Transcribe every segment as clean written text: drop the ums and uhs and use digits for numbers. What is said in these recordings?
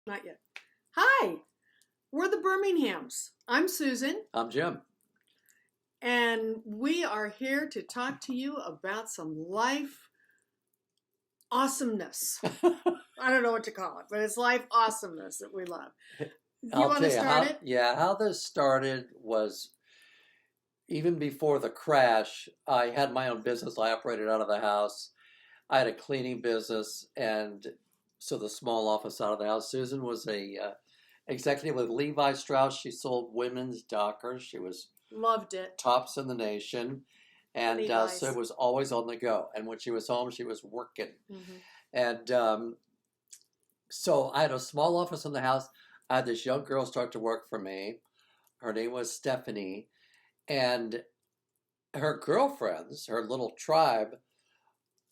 Not yet. Hi, we're the Birminghams. I'm Susan, I'm Jim. and we are here to talk to you about some life awesomeness. I don't know what to call it, but it's life awesomeness that we love. Do you want to start it? Yeah, how this started was even before the crash. I had my own business. I operated out of the house. I had a cleaning business, and so the small office out of the house. Susan was a executive with Levi Strauss. She sold women's dockers. She was Loved it. tops in the nation, and Levi's. so it was always on the go. And when she was home, she was working. Mm-hmm. And so I had a small office in the house. I had this young girl start to work for me. Her name was Stephanie, and her girlfriends, her little tribe,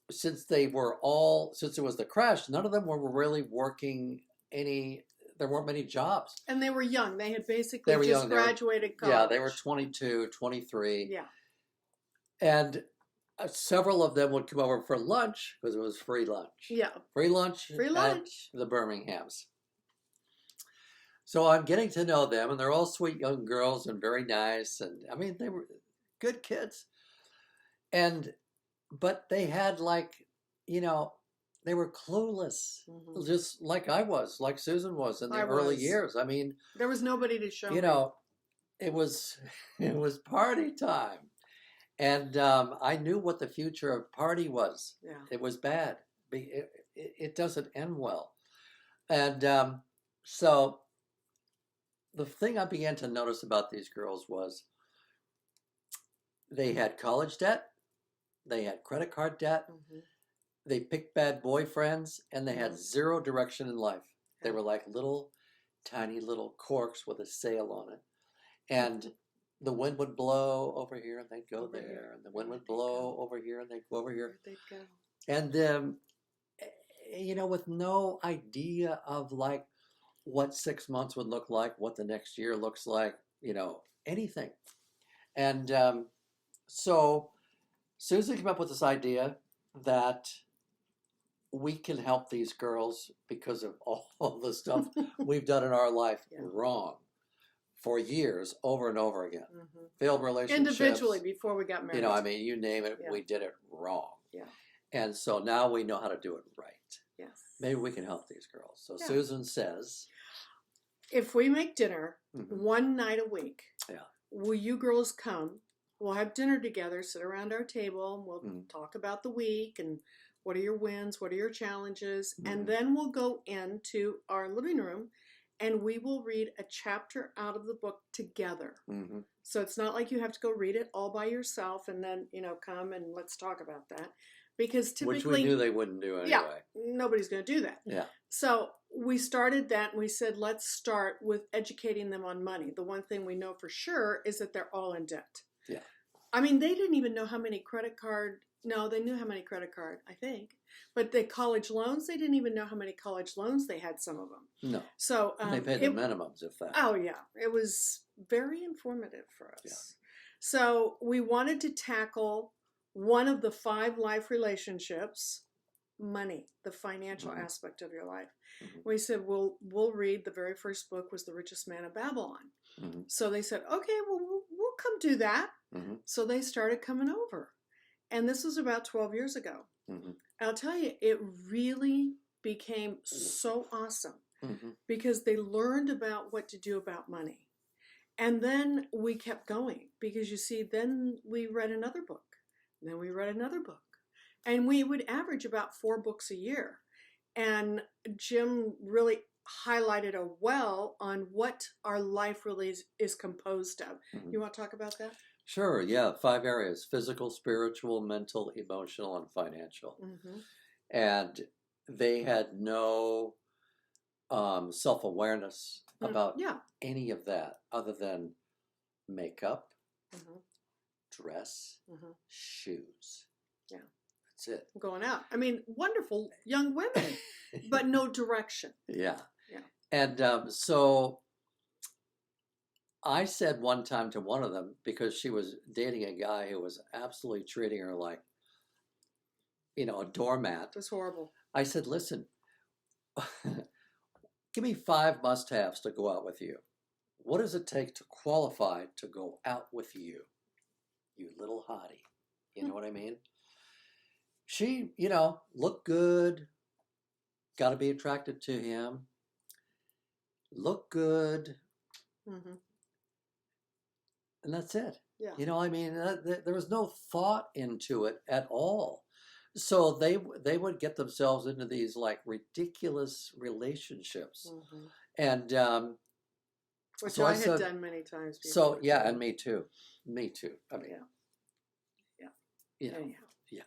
since it was the crash, none of them were really working there weren't many jobs. And they were young. They had basically just graduated college. Yeah, they were 22, 23. Yeah. And several of them would come over for lunch because it was free lunch. Yeah. Free lunch. Free lunch. At the Birminghams. So I'm getting to know them, and they're all sweet young girls and very nice. And I mean, they were good kids. But they had they were clueless, just like I was, like Susan was in the early years. I mean, there was nobody to show. It was party time, and I knew what the future of party was. Yeah, it was bad. It doesn't end well, and so the thing I began to notice about these girls was they had college debt, they had credit card debt. Mm-hmm. They picked bad boyfriends, and they had zero direction in life. They were like tiny little corks with a sail on it. And the wind would blow over here, and they'd go there. And the wind would blow over here, and they'd go over here. They'd go. And, with no idea of what 6 months would look like, what the next year looks like, anything. And so Susan came up with this idea that we can help these girls because of all the stuff we've done in our life wrong for years, over and over again. Mm-hmm. Failed relationships. Individually, before we got married. You name it, we did it wrong. Yeah. And so now we know how to do it right. Yes. Maybe we can help these girls. So Susan says, if we make dinner one night a week, will you girls come? We'll have dinner together, sit around our table, and we'll talk about the week and what are your wins, what are your challenges, and then we'll go into our living room and we will read a chapter out of the book together. Mm-hmm. So it's not like you have to go read it all by yourself and then, come and let's talk about that. Because typically... Which we knew they wouldn't do anyway. Yeah, nobody's going to do that. Yeah. So we started that and we said, let's start with educating them on money. The one thing we know for sure is that they're all in debt. Yeah. I mean, they didn't even know how many they knew how many credit card, I think. But the college loans, they didn't even know how many college loans they had, some of them. No. So they paid the minimums, if that. Oh, yeah. It was very informative for us. Yeah. So we wanted to tackle one of the 5 life relationships, money, the financial aspect of your life. Mm-hmm. We said, we'll read, the very first book was The Richest Man of Babylon. Mm-hmm. So they said, okay, well, we'll come do that. Mm-hmm. So they started coming over. And this was about 12 years ago. Mm-hmm. I'll tell you, it really became so awesome because they learned about what to do about money. And then we kept going because, you see, then we read another book. Then we read another book. And we would average about 4 books a year. And Jim really highlighted on what our life really is composed of. Mm-hmm. You want to talk about that? Sure, yeah. 5 areas: physical, spiritual, mental, emotional, and financial. Mm-hmm. And they had no self-awareness about any of that other than makeup, dress, shoes. Yeah. That's it. Going out. I mean, wonderful young women, but no direction. Yeah. Yeah. And so I said one time to one of them, because she was dating a guy who was absolutely treating her like, a doormat. It was horrible. I said, listen, Give me 5 must-haves to go out with you. What does it take to qualify to go out with you, you little hottie? You know what I mean? She, look good, got to be attracted to him, look good, Mm-hmm. and that's it. Yeah. There was no thought into it at all. So they would get themselves into these like ridiculous relationships, Mm-hmm. and Which so I I had said, done many times before. so yeah, too. and me too, me too. I mean, Yeah. you know, Anyhow. yeah.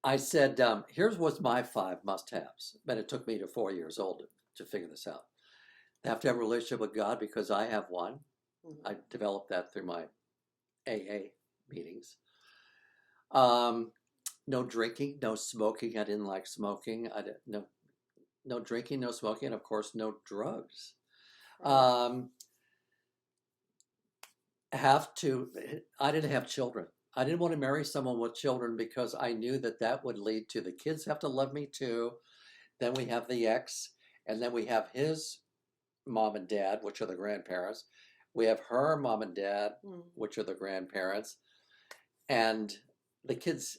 I said, here's what's my 5 must-haves, and it took me to 4 years old to figure this out. I have to have a relationship with God because I have one. Mm-hmm. I developed that through my AA meetings. No drinking, no smoking. I didn't like smoking. No drinking, no smoking, and of course, no drugs. Right. I didn't have children. I didn't want to marry someone with children because I knew that would lead to the kids have to love me too. Then we have the ex, and then we have his mom and dad, which are the grandparents. We have her mom and dad, which are the grandparents. And the kids,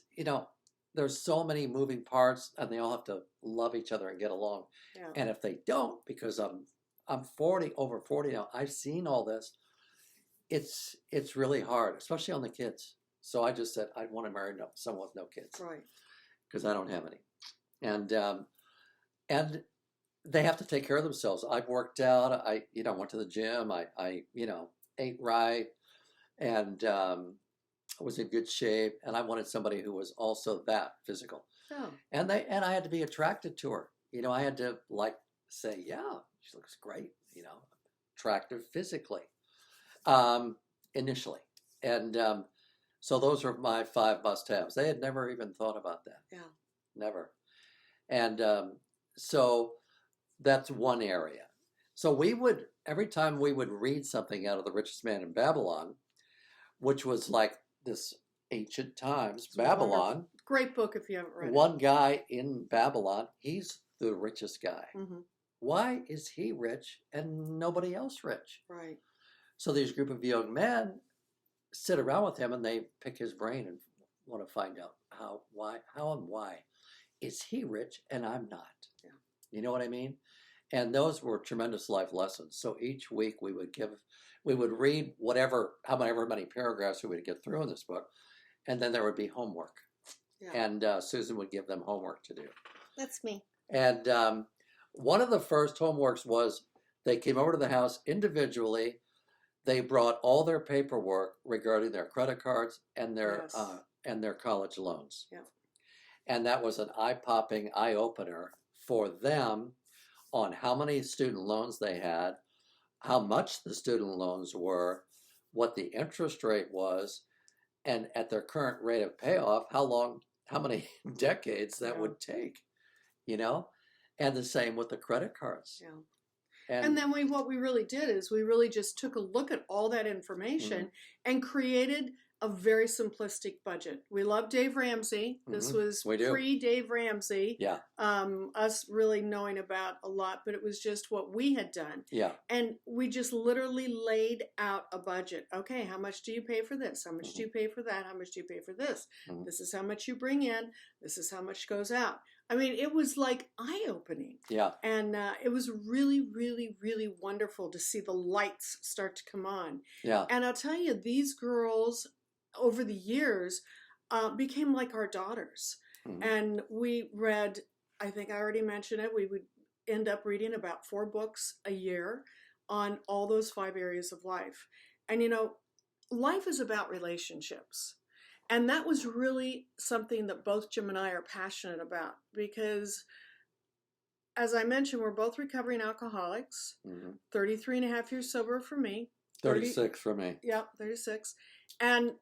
there's so many moving parts, and they all have to love each other and get along. Yeah. And if they don't, because I'm 40, over 40 now, I've seen all this. It's really hard, especially on the kids. So I just said I want to marry someone with no kids, Right. because I don't have any. And they have to take care of themselves. I've worked out. I went to the gym. I ate right, and was in good shape. And I wanted somebody who was also that physical. Oh. And I had to be attracted to her. I had to like say, yeah, she looks great. Attractive physically, initially. And so those are my 5 must-haves. They had never even thought about that. Yeah. Never. And so that's one area. So every time we would read something out of The Richest Man in Babylon, which was like this ancient times, It's Babylon. wonderful. Great book if you haven't read it. One guy in Babylon, he's the richest guy. Mm-hmm. Why is he rich and nobody else rich? Right. So these group of young men sit around with him and they pick his brain and want to find out how and why is he rich and I'm not. Yeah. You know what I mean? And those were tremendous life lessons. So each week we would read however many paragraphs we would get through in this book, and then there would be homework. Yeah. And Susan would give them homework to do. That's me. And one of the first homeworks was they came over to the house individually. They brought all their paperwork regarding their credit cards and their college loans. Yeah. And that was an eye-popping eye-opener for them on how many student loans they had, how much the student loans were, what the interest rate was, and at their current rate of payoff, how many decades that would take, and the same with the credit cards. Yeah. And then what we really did is we really just took a look at all that information and created a very simplistic budget. We love Dave Ramsey. This was pre-Dave Ramsey. Yeah. Us really knowing about a lot, but it was just what we had done. Yeah. And we just literally laid out a budget. Okay, how much do you pay for this? How much do you pay for that? How much do you pay for this? This is how much you bring in. This is how much goes out. I mean, it was like eye-opening. Yeah. And it was really, really, really wonderful to see the lights start to come on. Yeah. And I'll tell you, these girls over the years became like our daughters. And we read, I think I already mentioned it, we would end up reading about 4 books a year on all those 5 areas of life. And life is about relationships. And that was really something that both Jim and I are passionate about because, as I mentioned, we're both recovering alcoholics, 33 and a half years sober for me. 36 for me. Yeah, 36. And,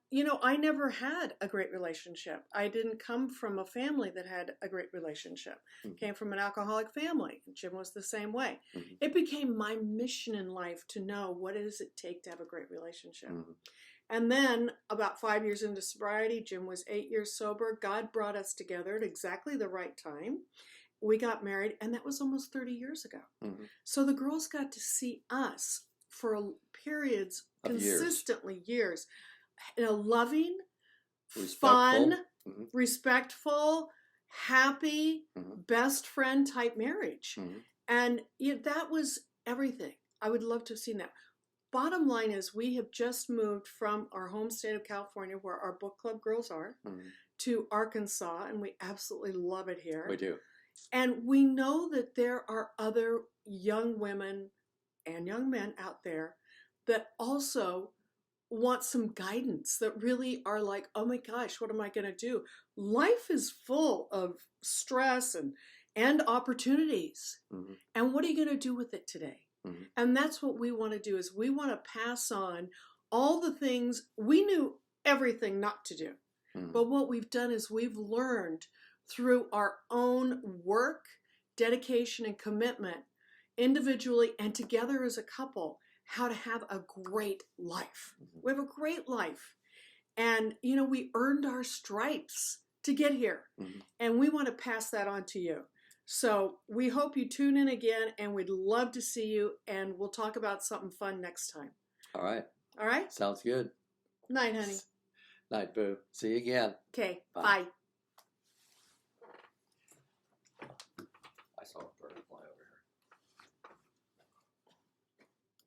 I never had a great relationship. I didn't come from a family that had a great relationship. Came from an alcoholic family. Jim was the same way. It became my mission in life to know what does it take to have a great relationship. And then about 5 years into sobriety, Jim was 8 years sober. God brought us together at exactly the right time. we got married, and that was almost 30 years ago. Mm-hmm. So the girls got to see us for periods, Of consistently years, in a loving, Respectful. fun, Mm-hmm. respectful, happy, Mm-hmm. best friend type marriage. Mm-hmm. And that was everything. I would love to have seen that. Bottom line is, we have just moved from our home state of California, where our book club girls are, Mm-hmm. to Arkansas, and we absolutely love it here. We do. And we know that there are other young women and young men out there that also want some guidance, that really are like, oh my gosh, what am I going to do? Life is full of stress and opportunities. Mm-hmm. And what are you going to do with it today? Mm-hmm. And that's what we want to do, is we want to pass on all the things we knew everything not to do. Mm-hmm. But what we've done is we've learned through our own work, dedication, and commitment, individually and together as a couple, how to have a great life. Mm-hmm. We have a great life. And, we earned our stripes to get here. Mm-hmm. And we want to pass that on to you. So we hope you tune in again, and we'd love to see you, and we'll talk about something fun next time. All right. All right? Sounds good. Night, honey. Night, boo. See you again. Okay, Bye. bye.